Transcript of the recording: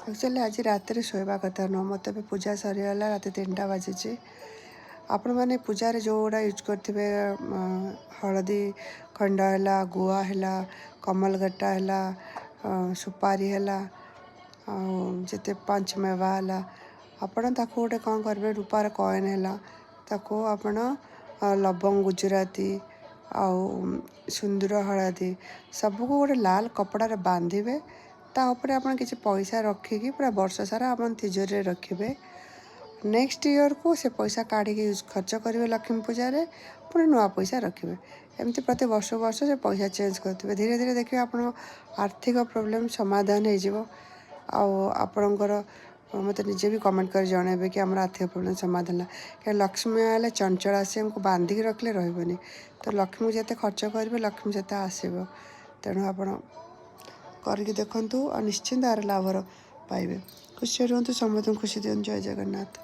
Actually आज रात Showa कथा नुह मत पूजा सरीगला रात 3टा बाजी आपण मैंने पूजा जो गुड़ा यूज करेंगे हलदी खंड है गुआ है कमलगट्टा है सुपारी है जिते पंच मेवा है आपण ताको गोटे कौन करेंगे रूपार कॉइन है ताको आपण लवंग गुजराती आउ सुंदर हलदी सबको गोटे लाल कपड़ा बांधे तापर आप किसी पैसा रखिकी पूरा वर्ष सारा आप तिजोरी रखिए नेक्स्ट ईयर को से पैसा काढ़ी यूज खर्च करेंगे लक्ष्मी पूजा रे पुणी नुआ पैसा रखिए एमती प्रति वर्ष वर्ष से पैसा चेंज करते धीरे धीरे देखिए आप आर्थिक प्रोब्लेम समाधान होपणकर मत निजे भी कमेंट कर जनइबे कि आम आर्थिक प्रोब्लेम समाधान है क्या लक्ष्मी आए चंचल आसी हमको बांधिकी रखले रही तो लक्ष्मी जिते खर्च करेंगे लक्ष्मी से आसब तेणु आप करके देखूँ और निश्चिंत आर लाभ पाइबे खुशी रुहतु समस्त खुशी दिखाँ जय जगन्नाथ।